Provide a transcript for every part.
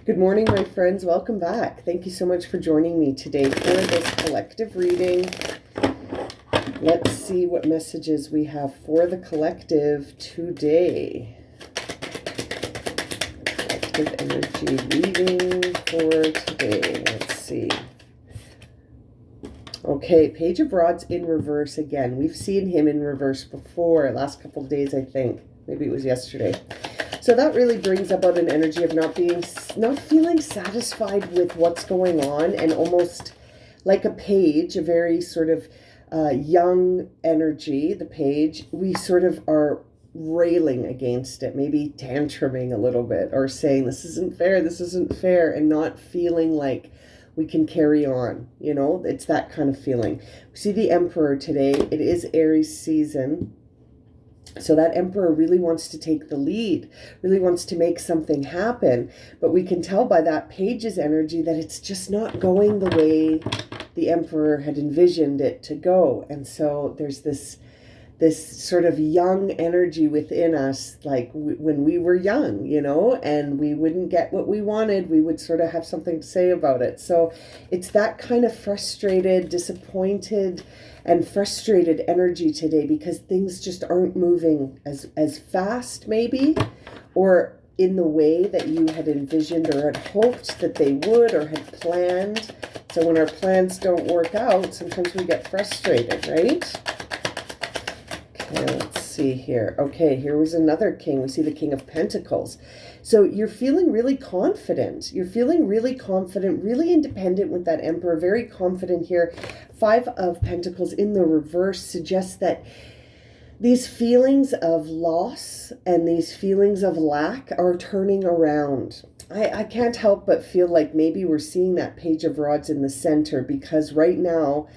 Good morning, my friends. Welcome back. Thank you so much for joining me today for this collective reading. Let's see what messages we have for the collective today. Collective energy reading for today. Let's see. Okay, Page of Rods in reverse again. We've seen him in reverse before, last couple of days, I think. Maybe it was yesterday. So that really brings about an energy of not feeling satisfied with what's going on, and almost like a page, a very sort of young energy, the page, we sort of are railing against it, maybe tantruming a little bit, or saying this isn't fair, and not feeling like we can carry on. You know, it's that kind of feeling. We see the Emperor today. It is Aries season. So that Emperor really wants to take the lead, really wants to make something happen. But we can tell by that page's energy that it's just not going the way the Emperor had envisioned it to go. And so there's this sort of young energy within us, like when we were young, you know, and we wouldn't get what we wanted, we would sort of have something to say about it. So it's that kind of frustrated, disappointed, and frustrated energy today, because things just aren't moving as fast, maybe, or in the way that you had envisioned or had hoped that they would, or had planned. So when our plans don't work out, sometimes we get frustrated, right? Okay, let's see here. Okay, here was another king. We see the King of Pentacles. So you're feeling really confident. You're feeling really confident, really independent with that Emperor, very confident here. Five of Pentacles in the reverse suggests that these feelings of loss and these feelings of lack are turning around. I can't help but feel like maybe we're seeing that Page of Rods in the center, because right now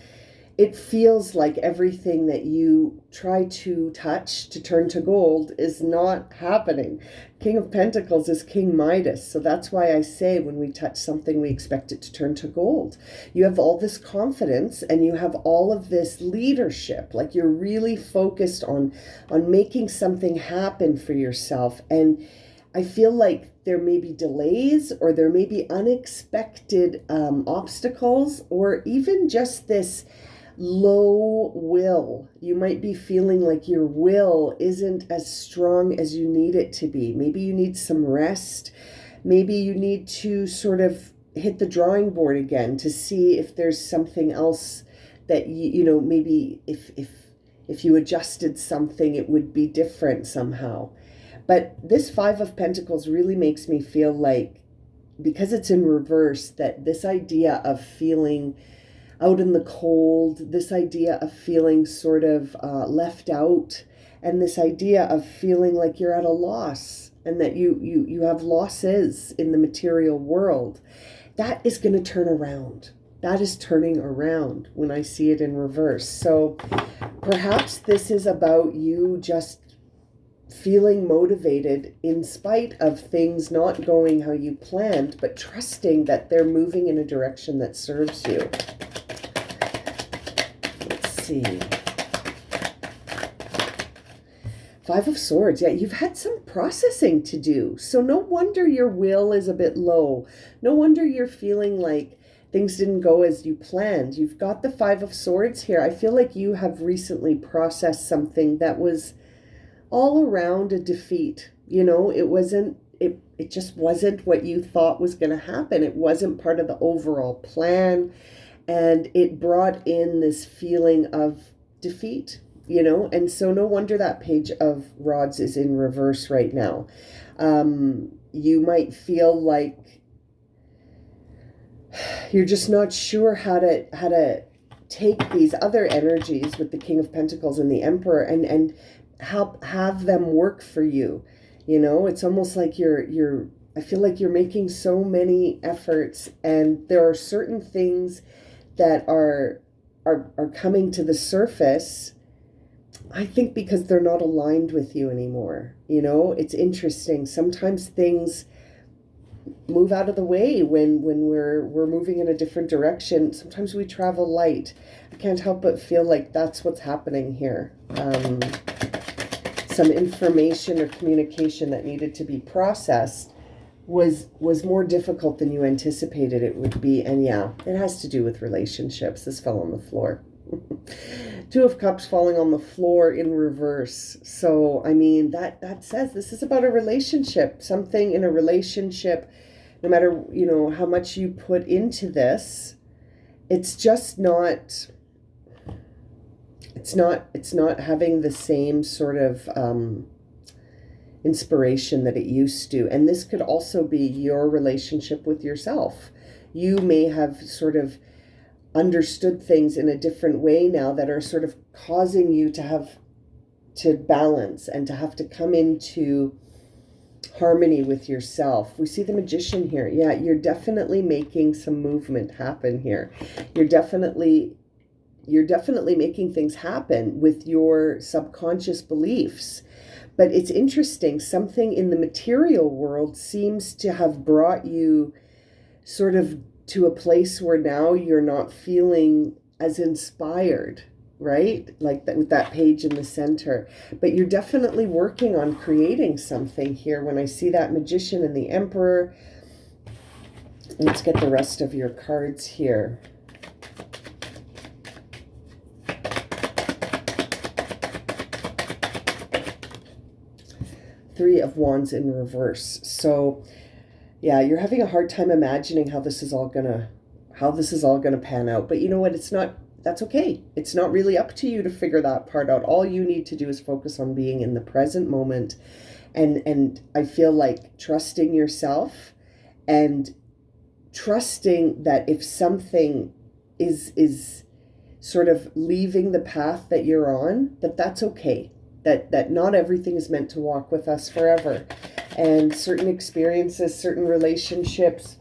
it feels like everything that you try to touch to turn to gold is not happening. King of Pentacles is King Midas. So that's why I say when we touch something, we expect it to turn to gold. You have all this confidence and you have all of this leadership. Like you're really focused on making something happen for yourself. And I feel like there may be delays, or there may be unexpected obstacles, or even just this low will. You might be feeling like your will isn't as strong as you need it to be. Maybe you need some rest. Maybe you need to sort of hit the drawing board again to see if there's something else that you know, maybe if you adjusted something, it would be different somehow. But this Five of Pentacles really makes me feel like, because it's in reverse, that this idea of feeling out in the cold, this idea of feeling sort of left out, and this idea of feeling like you're at a loss, and that you have losses in the material world, that is going to turn around. That is turning around when I see it in reverse. So perhaps this is about you just feeling motivated in spite of things not going how you planned, but trusting that they're moving in a direction that serves you. See. Five of Swords. Yeah, you've had some processing to do. So no wonder your will is a bit low. No wonder you're feeling like things didn't go as you planned. You've got the Five of Swords here. I feel like you have recently processed something that was all around a defeat. You know, it just wasn't what you thought was going to happen. It wasn't part of the overall plan. And it brought in this feeling of defeat, you know, and so no wonder that Page of Rods is in reverse right now. You might feel like you're just not sure how to take these other energies with the King of Pentacles and the Emperor and have them work for you. You know, it's almost like I feel like you're making so many efforts, and there are certain things that are coming to the surface, I think, because they're not aligned with you anymore. You know, it's interesting. Sometimes things move out of the way when we're moving in a different direction. Sometimes we travel light. I can't help but feel like that's what's happening here. Some information or communication that needed to be processed was more difficult than you anticipated it would be. And yeah, it has to do with relationships. This fell on the floor. Two of Cups falling on the floor in reverse. So, I mean, that says this is about a relationship. Something in a relationship, no matter, how much you put into this, it's just not, it's not having the same sort of inspiration that it used to. And this could also be your relationship with yourself. You may have sort of understood things in a different way now that are sort of causing you to have to balance and to have to come into harmony with yourself. We see the Magician here. Yeah, you're definitely making some movement happen here. You're definitely making things happen with your subconscious beliefs. But it's interesting, something in the material world seems to have brought you sort of to a place where now you're not feeling as inspired, right? Like that with that page in the center. But you're definitely working on creating something here. When I see that Magician and the Emperor, let's get the rest of your cards here. Three of Wands in reverse. So yeah, you're having a hard time imagining how this is all gonna pan out. But you know what? That's okay. It's not really up to you to figure that part out. All you need to do is focus on being in the present moment. And I feel like trusting yourself and trusting that if something is sort of leaving the path that you're on, that's okay. That not everything is meant to walk with us forever. And certain experiences, certain relationships,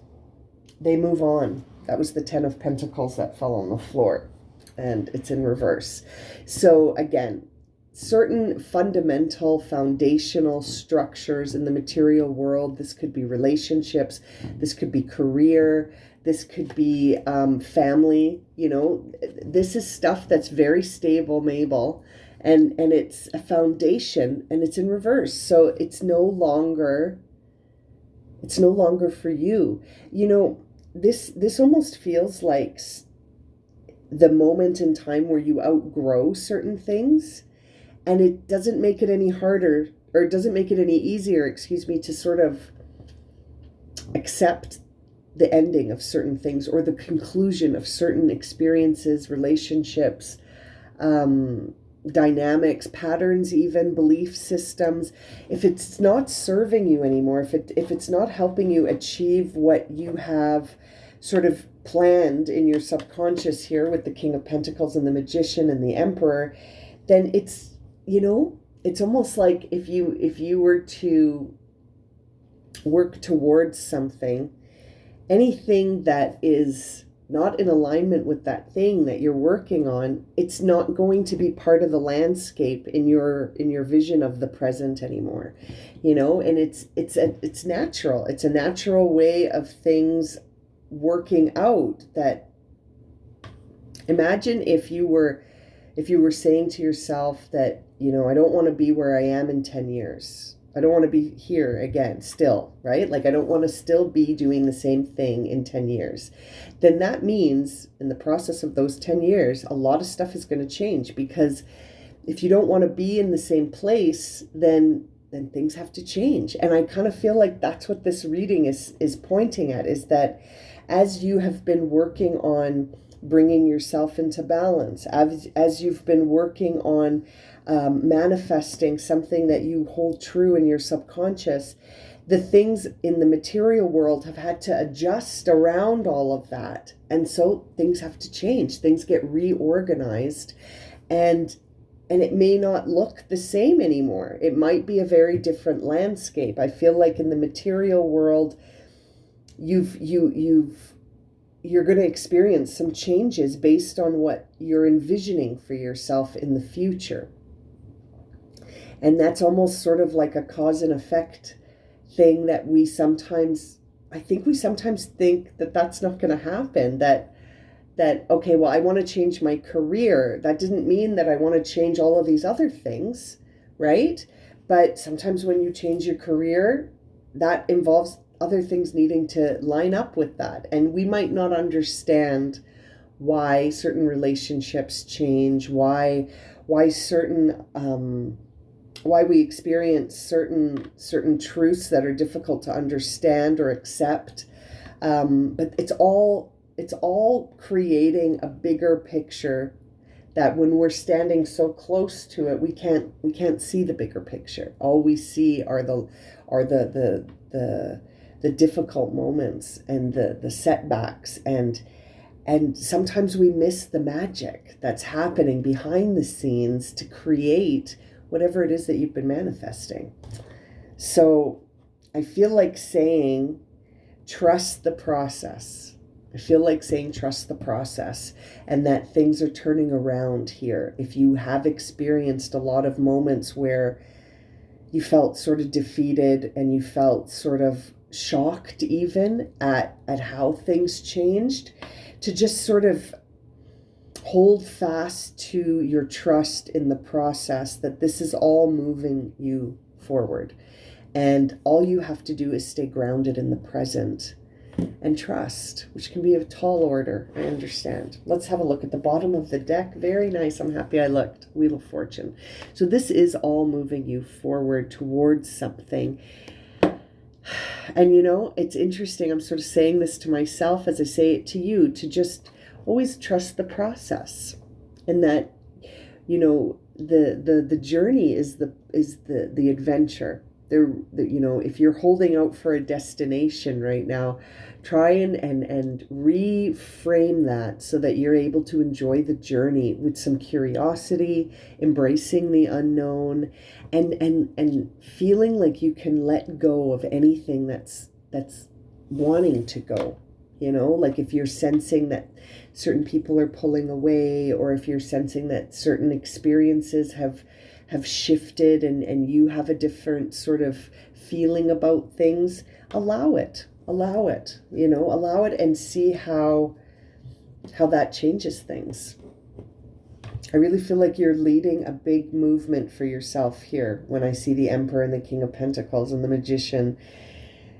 they move on. That was the Ten of Pentacles that fell on the floor. And it's in reverse. So again, certain fundamental, foundational structures in the material world. This could be relationships. This could be career. This could be family. This is stuff that's very stable, Mabel. And it's a foundation, and it's in reverse. So it's no longer for you. This almost feels like the moment in time where you outgrow certain things, and it doesn't make it any harder, or it doesn't make it any easier, to sort of accept the ending of certain things or the conclusion of certain experiences, relationships, dynamics, patterns, even belief systems. If it's not serving you anymore, if it's not helping you achieve what you have sort of planned in your subconscious here with the King of Pentacles and the Magician and the Emperor, then it's almost like if you were to work towards something, anything that is not in alignment with that thing that you're working on, it's not going to be part of the landscape in your vision of the present anymore. And it's natural. It's a natural way of things working out. That imagine if you were saying to yourself that, I don't want to be where I am in 10 years. I don't want to be here again still, right? Like I don't want to still be doing the same thing in 10 years. Then that means in the process of those 10 years, a lot of stuff is going to change, because if you don't want to be in the same place, then things have to change. And I kind of feel like that's what this reading is pointing at, is that as you have been working on bringing yourself into balance, as you've been working on manifesting something that you hold true in your subconscious, the things in the material world have had to adjust around all of that. And so things have to change. Things get reorganized, and it may not look the same anymore. It might be a very different landscape. I feel like in the material world, you're going to experience some changes based on what you're envisioning for yourself in the future. And that's almost sort of like a cause and effect thing that we sometimes think that that's not going to happen. That, okay, well, I want to change my career. That didn't mean that I want to change all of these other things, right? But sometimes when you change your career, that involves other things needing to line up with that. And we might not understand why certain relationships change, why certain why we experience certain truths that are difficult to understand or accept. But it's all creating a bigger picture that when we're standing so close to it, we can't see the bigger picture. All we see are the difficult moments and the setbacks, and sometimes we miss the magic that's happening behind the scenes to create whatever it is that you've been manifesting. So I feel like saying, trust the process. I feel like saying, trust the process, and that things are turning around here. If you have experienced a lot of moments where you felt sort of defeated and you felt sort of shocked even at how things changed, to just sort of hold fast to your trust in the process, that this is all moving you forward. And all you have to do is stay grounded in the present and trust, which can be a tall order, I understand. Let's have a look at the bottom of the deck. Very nice. I'm happy I looked. Wheel of Fortune. So this is all moving you forward towards something. And you know, it's interesting. I'm sort of saying this to myself as I say it to you, to just always trust the process, and that, you know, the journey is the adventure. You know, if you're holding out for a destination right now, try and reframe that so that you're able to enjoy the journey with some curiosity, embracing the unknown, and feeling like you can let go of anything that's wanting to go. You know, like if you're sensing that certain people are pulling away, or if you're sensing that certain experiences have shifted and you have a different sort of feeling about things, allow it, you know, allow it, and see how that changes things. I really feel like you're leading a big movement for yourself here when I see the Emperor and the King of Pentacles and the Magician.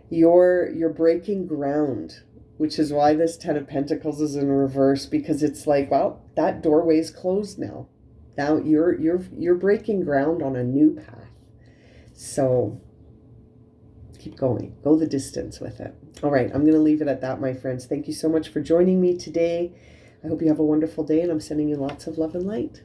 You're breaking ground, which is why this Ten of Pentacles is in reverse, because it's like, well, that doorway's closed now. Now you're breaking ground on a new path. So keep going. Go the distance with it. All right, I'm going to leave it at that, my friends. Thank you so much for joining me today. I hope you have a wonderful day, and I'm sending you lots of love and light.